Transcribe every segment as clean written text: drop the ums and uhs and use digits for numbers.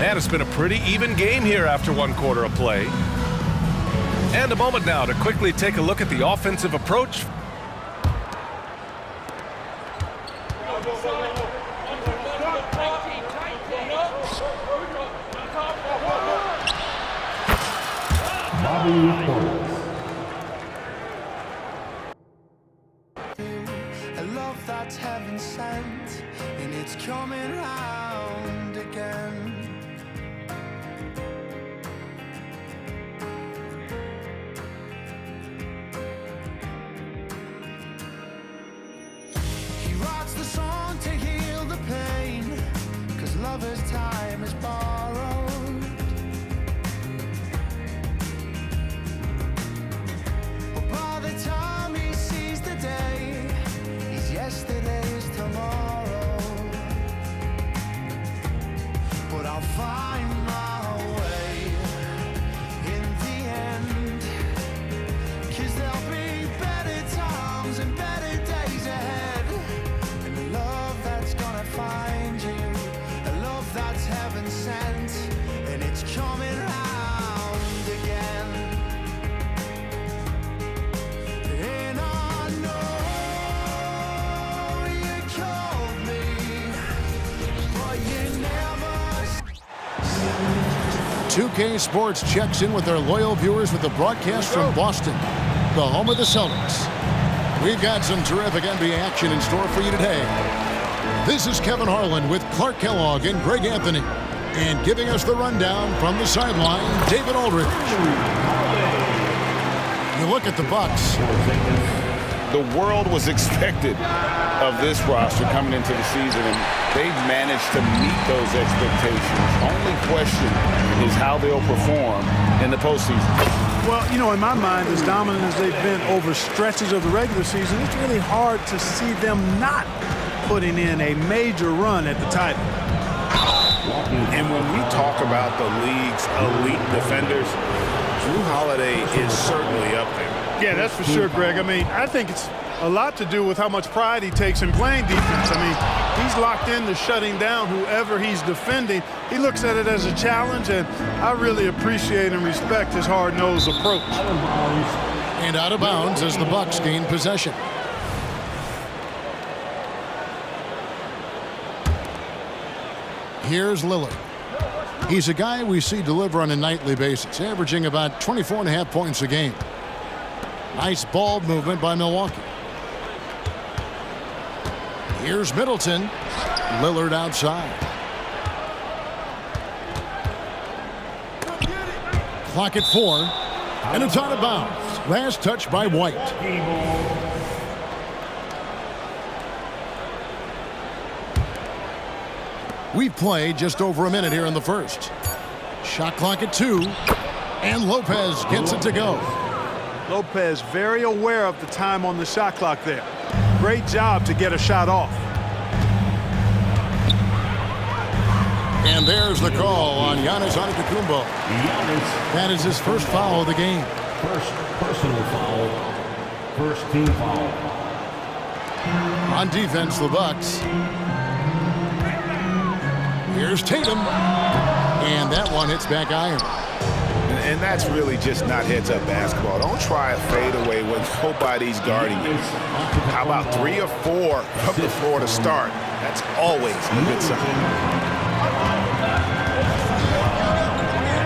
And it's been a pretty even game here after one quarter of play. And a moment now to quickly take a look at the offensive approach. A love that's heaven sent, and it's coming round again. He writes the song to heal the pain, 'cause lover's time is borrowed. But by the time he sees the day, he's yesterday's tomorrow. But I'll find my way in the end, 'cause there'll be better times and better days ahead. And a love that's gonna find you, a love that's heaven sent, and it's coming round again. And I know you called me, but you never. 2K Sports checks in with our loyal viewers with the broadcast from Boston, the home of the Celtics. We've got some terrific NBA action in store for you today. This is Kevin Harlan with Clark Kellogg and Greg Anthony. And giving us the rundown from the sideline, David Aldridge. You look at the Bucks. The world was expected of this roster coming into the season, and they've managed to meet those expectations. Only question is how they'll perform in the postseason. Well, you know, in my mind, as dominant as they've been over stretches of the regular season, it's really hard to see them not putting in a major run at the title. And when we talk about the league's elite defenders, Jrue Holiday is certainly up there. Yeah, that's for sure, Greg. I mean, I think it's a lot to do with how much pride he takes in playing defense. I mean, he's locked into shutting down whoever he's defending. He looks at it as a challenge, and I really appreciate and respect his hard-nosed approach. And out of bounds as the Bucks gain possession. Here's Lillard. He's a guy we see deliver on a nightly basis, averaging about 24.5 points a game. Nice ball movement by Milwaukee. Here's Middleton. Lillard outside. Clock at 4. And it's out of bounds. Last touch by White. We've played just over a minute here in the first. Shot clock at 2. And Lopez gets it to go. Lopez very aware of the time on the shot clock there. Great job to get a shot off. And there's the call on Giannis Antetokounmpo. That is his first foul of the game. First personal foul. First team foul. On defense, the Bucks. Here's Tatum. And that one hits back iron. And that's really just not heads-up basketball. Don't try a fadeaway when nobody's guarding you. How about 3 or 4 from the floor to start? That's always a good sign.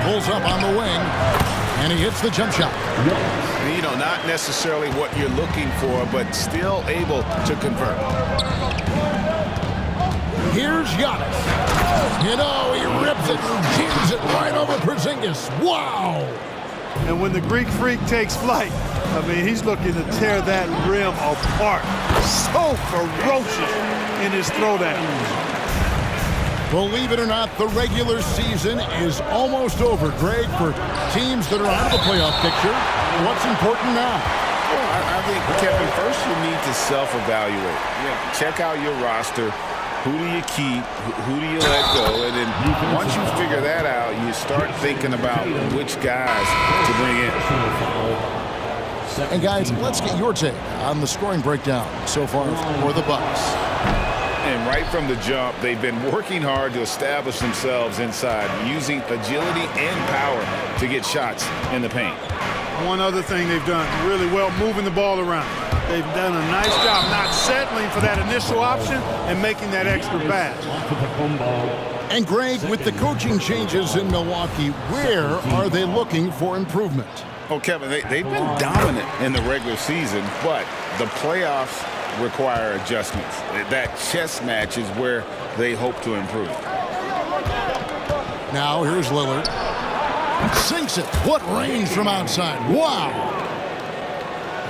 Pulls up on the wing, and he hits the jump shot. You know, not necessarily what you're looking for, but still able to convert. Here's Giannis. You know, he rips it, jams it right over Porzingis. Wow! And when the Greek Freak takes flight, I mean, he's looking to tear that rim apart. So ferocious in his throwdown. Believe it or not, the regular season is almost over, Greg, for teams that are out of the playoff picture. What's important now? Well, I think, Kevin, first you need to self-evaluate. Check out your roster. Who do you keep? Who do you let go? And then once you figure that out, you start thinking about which guys to bring in. And guys, let's get your take on the scoring breakdown so far for the Bucks. And right from the jump, they've been working hard to establish themselves inside, using agility and power to get shots in the paint. One other thing they've done really well, moving the ball around. They've done a nice job not settling for that initial option and making that extra pass. And Greg, with the coaching changes in Milwaukee, where are they looking for improvement? Oh, Kevin, they've been dominant in the regular season, but the playoffs require adjustments. That chess match is where they hope to improve. Now here's Lillard. Sinks it. What range from outside. Wow.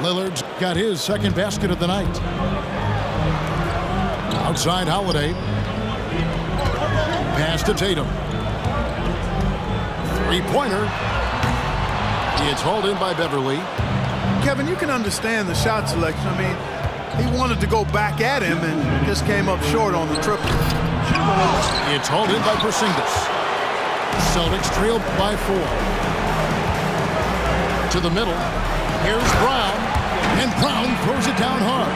Lillard's got his second basket of the night. Outside Holiday. Pass to Tatum. Three-pointer. It's hauled in by Beverly. Kevin, you can understand the shot selection. I mean, he wanted to go back at him and just came up short on the triple. It's hauled in by Porzingis. Celtics trailed by 4. To the middle. Here's Brown. And Brown throws it down hard.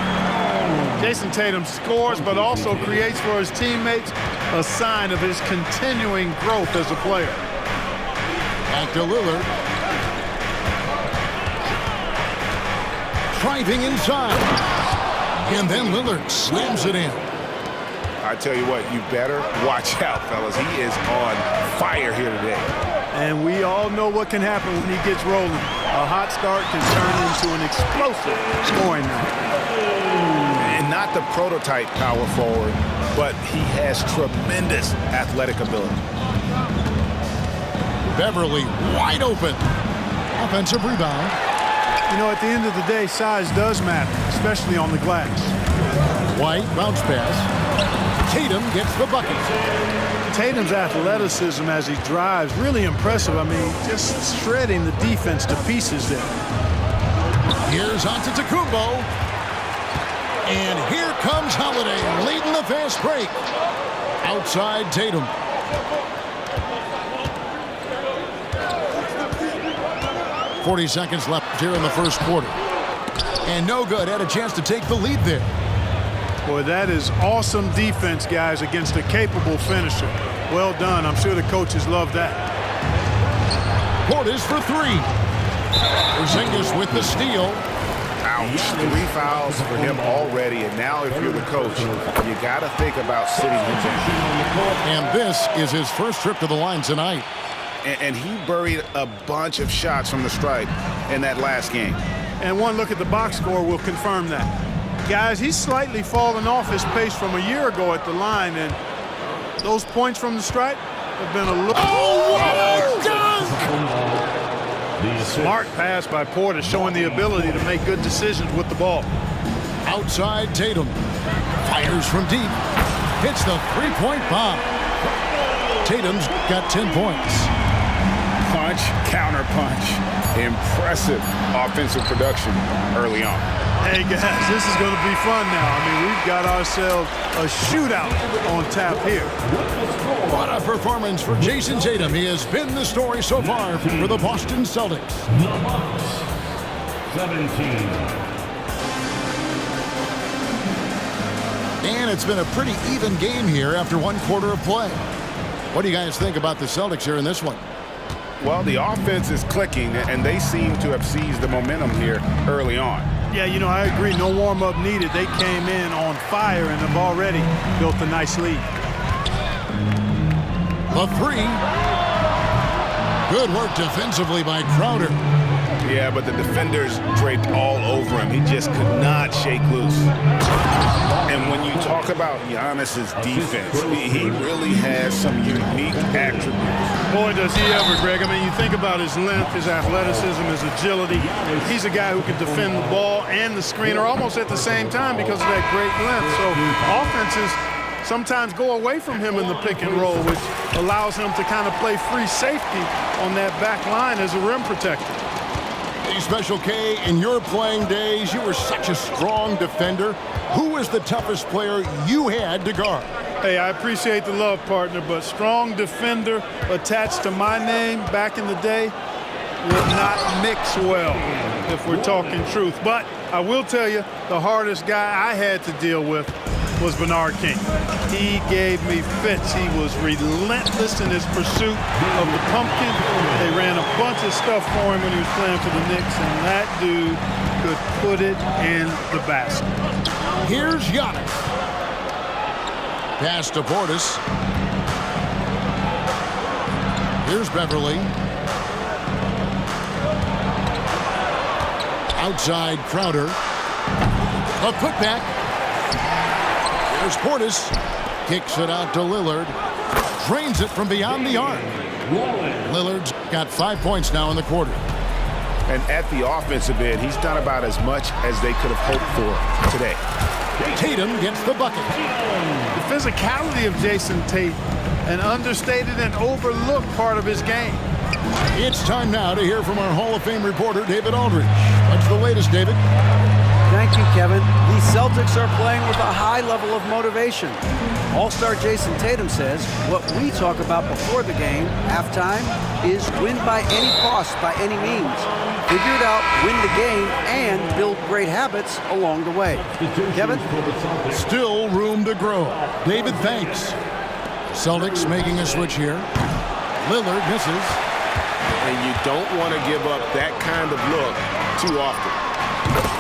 Jason Tatum scores, but also creates for his teammates a sign of his continuing growth as a player. Back to Lillard. Driving inside. And then Lillard slams it in. I tell you what, you better watch out, fellas. He is on fire here today. And we all know what can happen when he gets rolling. A hot start can turn into an explosive scoring night. And not the prototype power forward, but he has tremendous athletic ability. Beverly wide open. Offensive rebound. You know, at the end of the day, size does matter, especially on the glass. White bounce pass. Tatum gets the bucket. Tatum's athleticism as he drives, really impressive. I mean, just shredding the defense to pieces there. Here's Antetokounmpo. And here comes Holiday leading the fast break. Outside Tatum. "40 seconds left here in the first quarter. And no good. Had a chance to take the lead there. Boy, that is awesome defense, guys, against a capable finisher. Well done. I'm sure the coaches love that. Portis for 3. Porzingis with the steal. Ouch. 3 fouls for him already. And now if you're the coach, you got to think about sitting him. And this is his first trip to the line tonight. And he buried a bunch of shots from the stripe in that last game. And one look at the box score will confirm that. Guys, he's slightly fallen off his pace from a year ago at the line, and those points from the stripe have been a little... Oh, what a dunk! Smart pass by Porter, showing the ability to make good decisions with the ball. Outside Tatum. Fires from deep. Hits the three-point bomb. Tatum's got 10 points. Punch, counter punch. Impressive offensive production early on. Hey, guys, this is going to be fun now. I mean, we've got ourselves a shootout on tap here. What a performance for Jason Tatum. He has been the story so far for the Boston Celtics. 17. And it's been a pretty even game here after one quarter of play. What do you guys think about the Celtics here in this one? Well, the offense is clicking, and they seem to have seized the momentum here early on. Yeah, you know, I agree. No warm-up needed. They came in on fire and have already built a nice lead. The 3. Good work defensively by Crowder. Yeah, but the defenders draped all over him. He just could not shake loose. And when you talk about Giannis's defense, he really has some unique attributes. Boy, does he ever, Greg. I mean, you think about his length, his athleticism, his agility. He's a guy who can defend the ball and the screener almost at the same time because of that great length. So offenses sometimes go away from him in the pick and roll, which allows him to kind of play free safety on that back line as a rim protector. Hey, Special K, in your playing days, you were such a strong defender. Who was the toughest player you had to guard? Hey, I appreciate the love, partner, but strong defender attached to my name back in the day would not mix well, if we're talking truth. But I will tell you, the hardest guy I had to deal with was Bernard King. He gave me fits. He was relentless in his pursuit of the pumpkin. They ran a bunch of stuff for him when he was playing for the Knicks, and that dude could put it in the basket. Here's Giannis. Pass to Portis. Here's Beverly. Outside Crowder. A putback. There's Portis. Kicks it out to Lillard. Drains it from beyond the arc. Lillard's got 5 points now in the quarter. And at the offensive end, he's done about as much as they could have hoped for today. Tatum gets the bucket. The physicality of Jason Tate, an understated and overlooked part of his game. It's time now to hear from our Hall of Fame reporter, David Aldridge. What's the latest, David? Thank you, Kevin. The Celtics are playing with a high level of motivation. All-star Jason Tatum says what we talk about before the game, halftime, is win by any cost, by any means. Figure it out, win the game, and build great habits along the way. Kevin? Still room to grow. David, thanks. Celtics making a switch here. Lillard misses. And you don't want to give up that kind of look too often.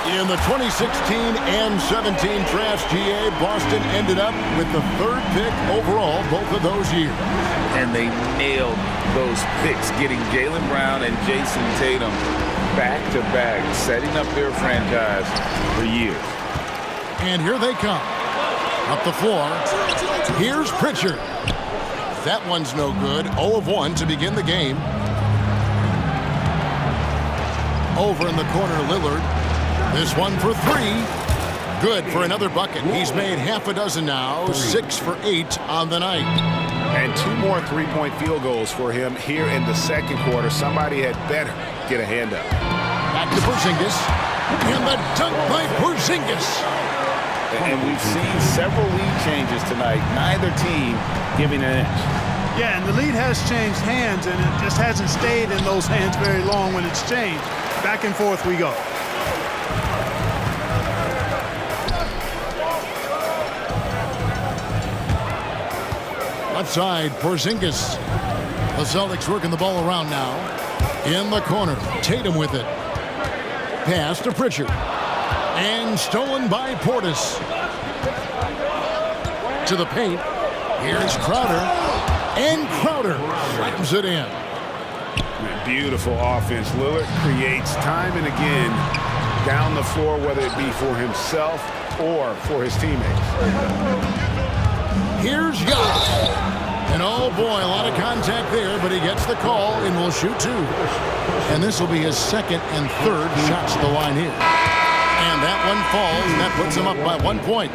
In the 2016 and 17 drafts, GA, Boston ended up with the 3rd pick overall both of those years. And they nailed those picks, getting Jaylen Brown and Jason Tatum back-to-back, setting up their franchise for years. And here they come. Up the floor. Here's Pritchard. That one's no good. 0 of 1 to begin the game. Over in the corner, Lillard. This one for 3. Good for another bucket. He's made half a dozen now. 6 for 8 on the night. And 2 more three-point field goals for him here in the second quarter. Somebody had better get a hand up. Back to Porzingis. And the dunk by Porzingis. And we've seen several lead changes tonight. Neither team giving an inch. Yeah, and the lead has changed hands, and it just hasn't stayed in those hands very long when it's changed. Back and forth we go. Outside, Porzingis. The Celtics working the ball around now. In the corner, Tatum with it. Pass to Pritchard. And stolen by Portis. To the paint. Here's Crowder. And Crowder slams it in. Beautiful offense. Lillard creates time and again down the floor, whether it be for himself or for his teammates. Here's Giannis. And oh boy, a lot of contact there, but he gets the call and will shoot 2. And this will be his 2nd and 3rd shots to the line here. And that one falls, and that puts him up by 1 point.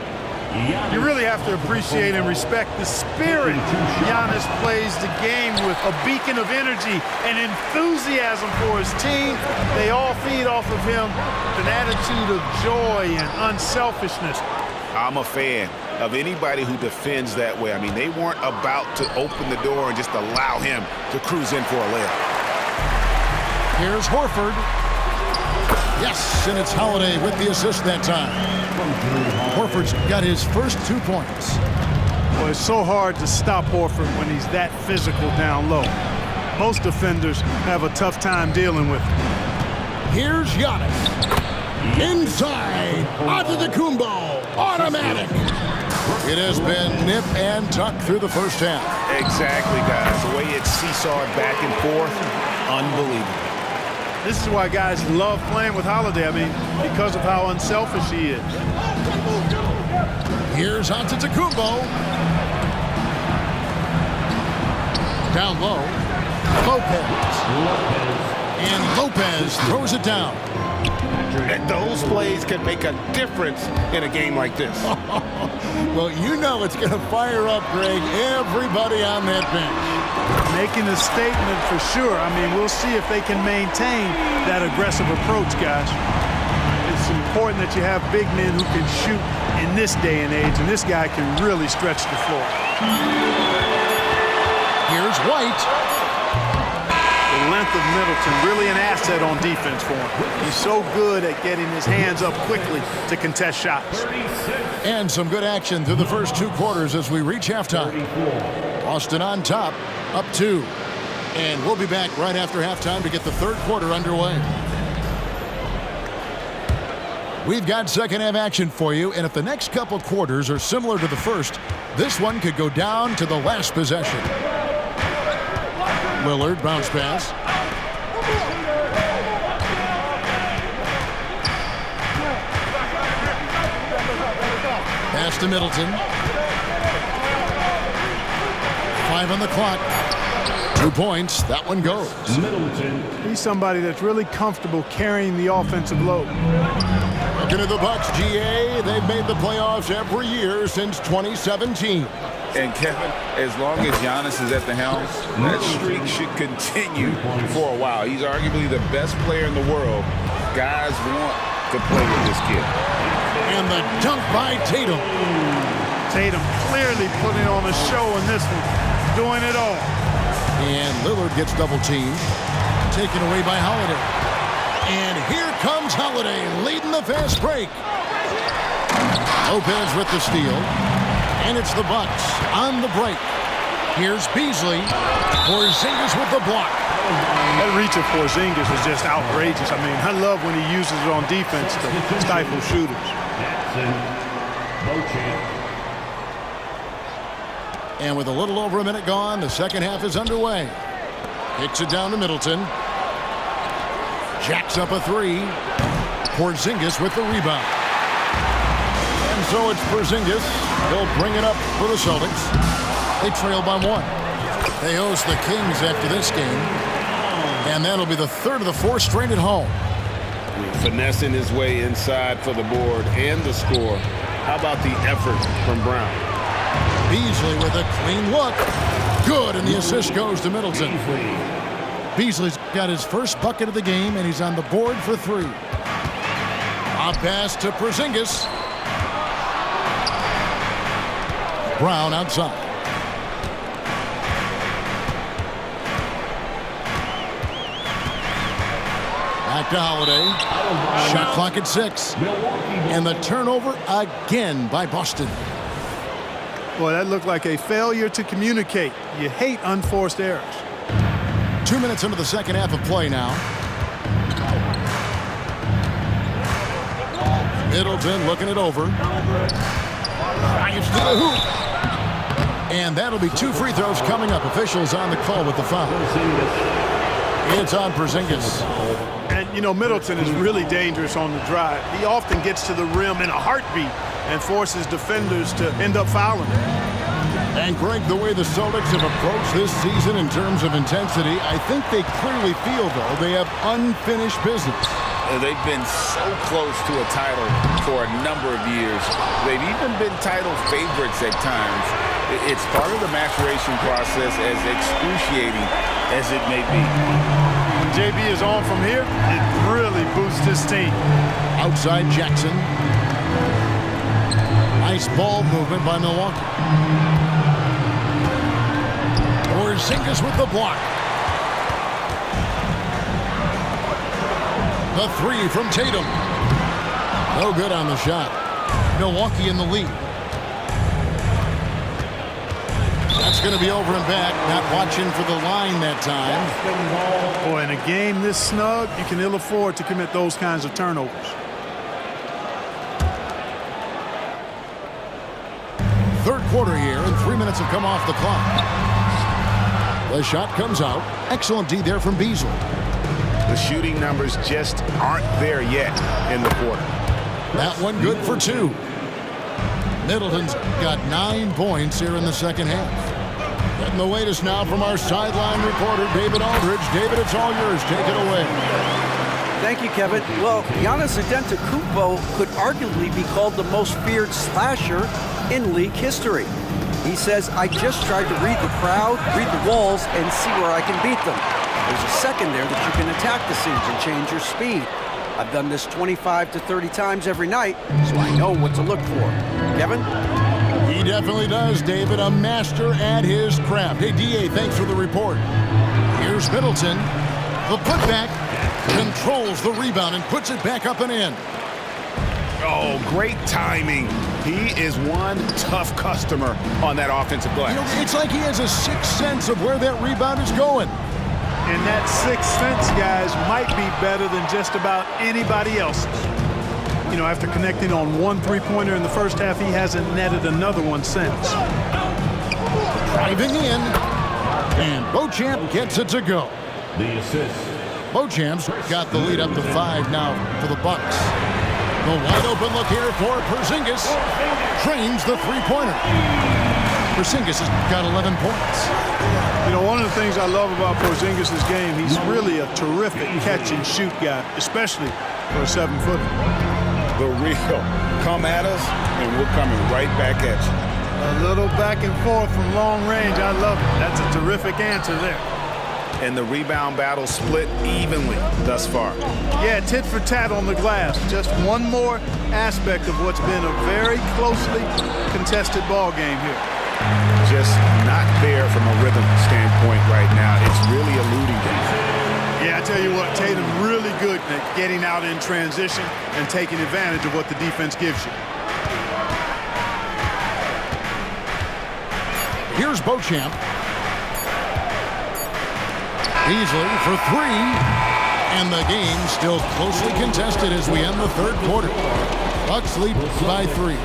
You really have to appreciate and respect the spirit Giannis plays the game with, a beacon of energy and enthusiasm for his team. They all feed off of him, an attitude of joy and unselfishness. I'm a fan of anybody who defends that way. I mean, they weren't about to open the door and just allow him to cruise in for a layup. Here's Horford. Yes, and it's Holiday with the assist that time. Horford's got his first 2 points. Well, it's so hard to stop Horford when he's that physical down low. Most defenders have a tough time dealing with him. Here's Giannis. Inside. Antetokounmpo. Automatic. It has been nip and tuck through the first half. Exactly, guys. The way it's seesawed back and forth, unbelievable. This is why guys love playing with Holiday. I mean, because of how unselfish he is. Here's Antetokounmpo. Down low. Lopez. And Lopez throws it down. And those plays can make a difference in a game like this. Well, you know it's going to fire up, Greg, everybody on that bench. Making a statement for sure. I mean, we'll see if they can maintain that aggressive approach, guys. It's important that you have big men who can shoot in this day and age, and this guy can really stretch the floor. Here's White. The length of Middleton, really an asset on defense for him. He's so good at getting his hands up quickly to contest shots. And some good action through the first 2 quarters as we reach halftime. Boston on top, up 2. And we'll be back right after halftime to get the third quarter underway. We've got second half action for you, and if the next couple quarters are similar to the first, this one could go down to the last possession. Lillard, bounce pass. Pass to Middleton. 5 on the clock. 2 points. That one goes. Middleton. He's somebody that's really comfortable carrying the offensive load. Looking at the Bucks, GA, they've made the playoffs every year since 2017. And Kevin, as long as Giannis is at the helm, that streak should continue for a while. He's arguably the best player in the world. Guys want to play with this kid. And the dunk by Tatum. Tatum clearly putting on a show in this one, doing it all. And Lillard gets double teamed, taken away by Holiday. And here comes Holiday leading the fast break. Lopez with the steal. And it's the Bucks on the break. Here's Beasley. Porzingis with the block. That reach of Porzingis is just outrageous. I mean, I love when he uses it on defense to stifle shooters. And with a little over a minute gone, the second half is underway. Kicks it down to Middleton. Jacks up a 3. Porzingis with the rebound. And so it's Porzingis. He'll bring it up for the Celtics. They trail by 1. They host the Kings after this game. And that'll be the third of the 4 straight at home. Finessing his way inside for the board and the score. How about the effort from Brown? Beasley with a clean look. Good, and the assist goes to Middleton. Beasley's got his first bucket of the game, and he's on the board for 3. A pass to Porzingis. Brown outside. Back to Holiday. Shot clock at 6. And the turnover again by Boston. Boy, that looked like a failure to communicate. You hate unforced errors. 2 minutes into the second half of play now. Middleton looking it over. Drives to the hoop. And that'll be 2 free throws coming up. Officials on the call with the foul. It's on Porzingis. And, you know, Middleton is really dangerous on the drive. He often gets to the rim in a heartbeat and forces defenders to end up fouling. And Greg, the way the Celtics have approached this season in terms of intensity, I think they clearly feel, though, they have unfinished business. They've been so close to a title for a number of years. They've even been title favorites at times. It's part of the maturation process, as excruciating as it may be. When JB is on from here, it really boosts his team. Outside Jackson. Nice ball movement by Milwaukee. Porzingis with the block. The 3 from Tatum. No good on the shot. Milwaukee in the lead. That's going to be over and back. Not watching for the line that time. Boy, in a game this snug, you can ill afford to commit those kinds of turnovers. Third quarter here, and 3 minutes have come off the clock. The shot comes out. Excellent D there from Beasley. The shooting numbers just aren't there yet in the quarter. That one good for 2. Middleton's got 9 points here in the second half. Getting the latest now from our sideline reporter, David Aldridge. David, it's all yours. Take it away. Thank you, Kevin. Well, Giannis Antetokounmpo could arguably be called the most feared slasher in league history. He says, I just tried to read the crowd, read the walls, and see where I can beat them. There's a second there that you can attack the seams and change your speed. I've done this 25 to 30 times every night, so I know what to look for. Kevin? He definitely does, David. A master at his craft. Hey, D.A., thanks for the report. Here's Middleton. The putback controls the rebound and puts it back up and in. Oh, great timing. He is one tough customer on that offensive glass. You know, it's like he has a sixth sense of where that rebound is going. And that sixth sense, guys, might be better than just about anybody else's. You know, after connecting on one three-pointer in the first half, he hasn't netted another one since. Driving in, and Beauchamp gets it to go. The assist. Beauchamp's got the lead up to 5 now for the Bucks. The wide open look here for Porzingis. Trains the three-pointer. Porzingis has got 11 points. You know, one of the things I love about Porzingis' game, he's really a terrific catch-and-shoot guy, especially for a 7-footer. The real. Come at us, and we're coming right back at you. A little back and forth from long range. I love it. That's a terrific answer there. And the rebound battle split evenly thus far. Yeah, tit for tat on the glass. Just one more aspect of what's been a very closely contested ball game here. Just not there from a rhythm standpoint right now. It's really eluding them. Yeah, I tell you what, Tatum really good at getting out in transition and taking advantage of what the defense gives you. Here's Beauchamp. Beasley for 3. And the game still closely contested as we end the third quarter. Bucks lead by 3.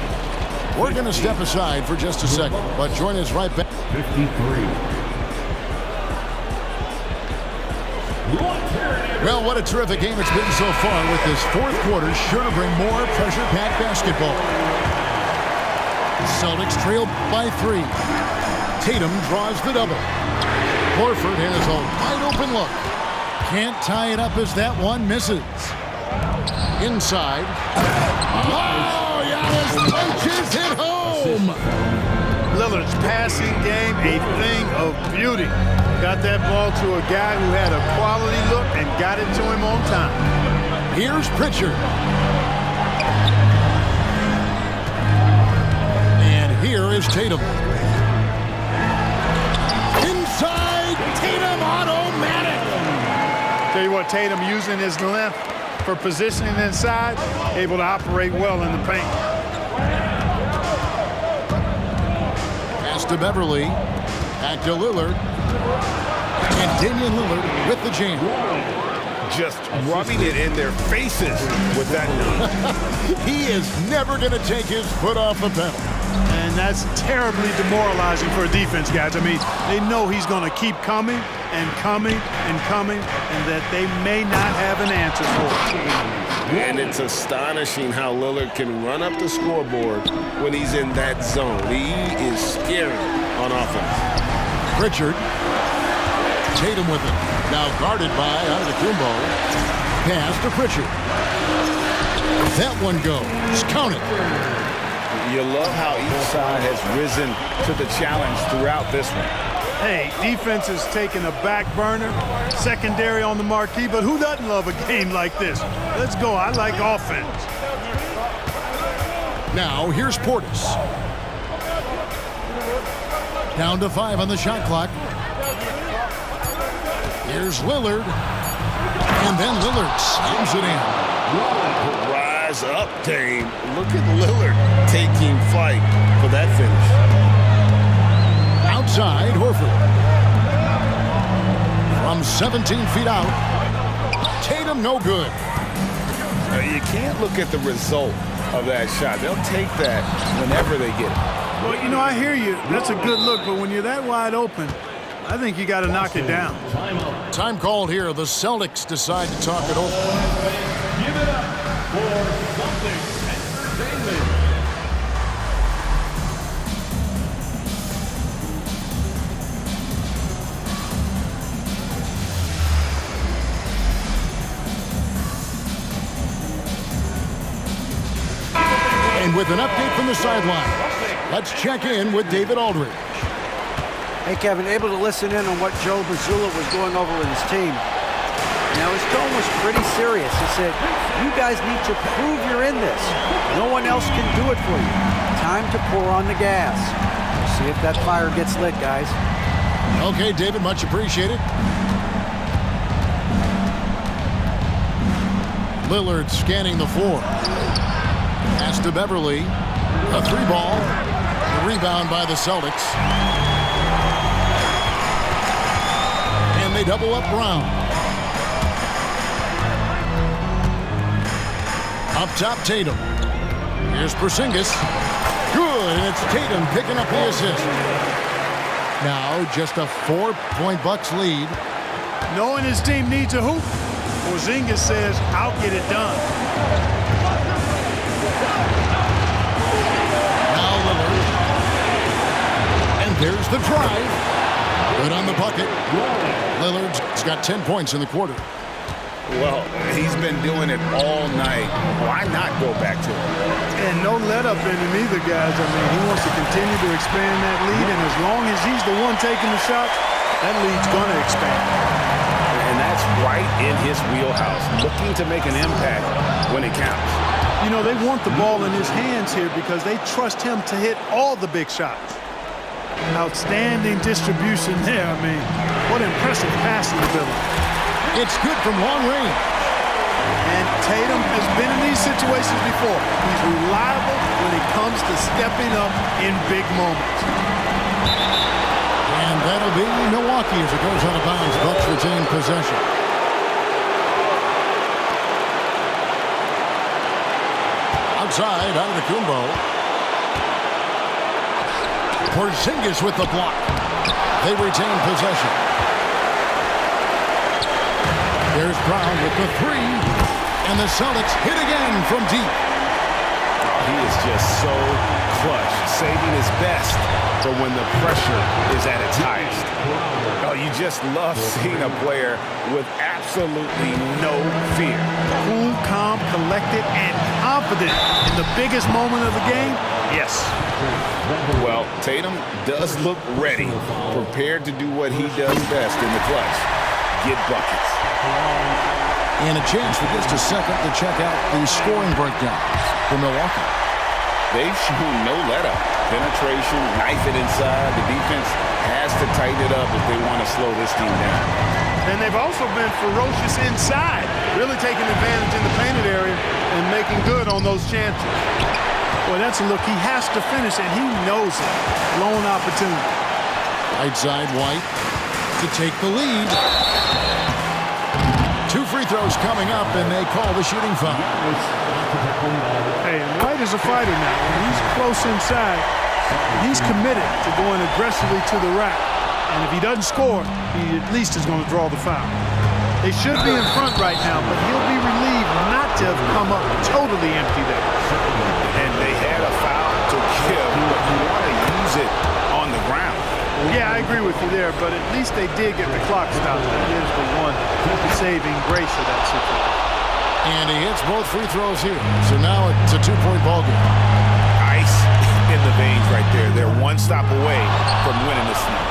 We're going to step aside for just a second, but join us right back. 53. Well, what a terrific game it's been so far, with this fourth quarter sure to bring more pressure-packed basketball. Celtics trail by 3. Tatum draws the double. Horford has a wide-open look. Can't tie it up as that one misses. Inside. Oh, Giannis punches it home! Lillard's passing game, a thing of beauty. Got that ball to a guy who had a quality look and got it to him on time. Here's Pritchard. And here is Tatum. Inside, Tatum automatic. Tell you what, Tatum using his length for positioning inside, able to operate well in the paint. Pass to Beverly. Back to Lillard. And Damian Lillard with the jam. Just rubbing it in their faces with that knee. He is never going to take his foot off the pedal. And that's terribly demoralizing for a defense, guys. I mean, they know he's going to keep coming and coming and coming, and that they may not have an answer for it. And it's astonishing how Lillard can run up the scoreboard when he's in that zone. He is scary on offense. Pritchard. Tatum with it. Now guarded by Antetokounmpo. Pass to Pritchard. That one goes. Count it. You love how each side has risen to the challenge throughout this one. Hey, defense is taking a back burner, secondary on the marquee, but who doesn't love a game like this? Let's go. I like offense. Now here's Portis. Down to 5 on the shot clock. Here's Lillard. And then Lillard slams it in. Rise up, Dame. Look at Lillard taking flight for that finish. Outside, Horford. From 17 feet out. Tatum no good. You can't look at the result of that shot. They'll take that whenever they get it. Well, you know, I hear you. That's a good look, but when you're that wide open, I think you got to knock it down. Time called here. The Celtics decide to talk it over. Give it up for Celtics Entertainment. And with an update from the sideline, let's check in with David Aldridge. Hey, Kevin, able to listen in on what Joe Mazzulla was going over with his team. Now, his tone was pretty serious. He said, you guys need to prove you're in this. No one else can do it for you. Time to pour on the gas. See if that fire gets lit, guys. Okay, David, much appreciated. Lillard scanning the floor. Pass to Beverly. A 3-ball. The rebound by the Celtics. And they double up Brown. Up top, Tatum. Here's Porzingis. Good, and it's Tatum picking up the assist. Now just a 4-point Bucks lead. Knowing his team needs a hoop, Porzingis says, I'll get it done. Now Lillard. And there's the drive. Good on the bucket. Lillard's got 10 points in the quarter. Well, he's been doing it all night. Why not go back to it? And no let up in him either, guys. I mean, he wants to continue to expand that lead, and as long as he's the one taking the shots, that lead's going to expand. And that's right in his wheelhouse, looking to make an impact when it counts. You know, they want the ball in his hands here because they trust him to hit all the big shots. Outstanding distribution there. I mean, what impressive passing ability. It's good from long range. And Tatum has been in these situations before. He's reliable when it comes to stepping up in big moments. And that'll be Milwaukee as it goes out of bounds. Bucks retain possession. Outside, Antetokounmpo. Porzingis with the block. They retain possession. There's Brown with the 3. And the Celtics hit again from deep. He is just so clutch, saving his best for when the pressure is at its highest. Oh, you just love seeing a player with absolutely no fear. Cool, calm, collected, and confident in the biggest moment of the game. Yes. Well, Tatum does look ready, prepared to do what he does best in the clutch, get buckets. And a chance for just a second to check out the scoring breakdowns for Milwaukee. They've shown no let-up. Penetration, knife it inside. The defense has to tighten it up if they want to slow this team down. And they've also been ferocious inside, really taking advantage in the painted area and making good on those chances. Boy, that's a look he has to finish, and he knows it. Lone opportunity. Right side, White to take the lead. 2 free throws coming up, and they call the shooting foul. Hey, and White is a fighter now. When he's close inside, he's committed to going aggressively to the rack. And if he doesn't score, he at least is going to draw the foul. They should be in front right now, but he'll be relieved not to have come up totally empty there. And they had a foul to give, but you want to use it on the ground. Yeah, I agree with you there, but at least they did get the clock stopped. That is the one saving grace of that situation. And he hits both free throws here. So now it's a 2-point ball game. Ice in the veins right there. They're one stop away from winning this thing.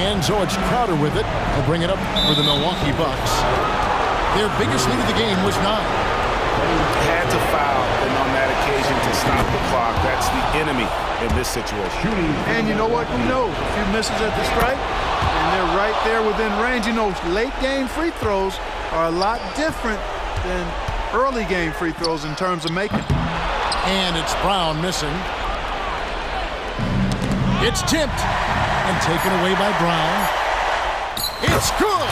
And so it's Crowder with it. He'll bring it up for the Milwaukee Bucks. Their biggest lead of the game was 9. Had to foul, and on that occasion to stop the clock. That's the enemy in this situation. And you know what? Who knows? A few misses at the stripe, and they're right there within range. You know, late game free throws are a lot different than early game free throws in terms of making. And it's Brown missing. It's tipped and taken away by Brown. It's good.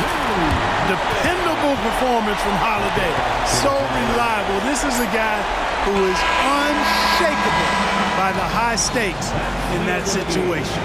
Dependable performance from Holiday. So reliable. This is a guy who is unshakable by the high stakes in that situation.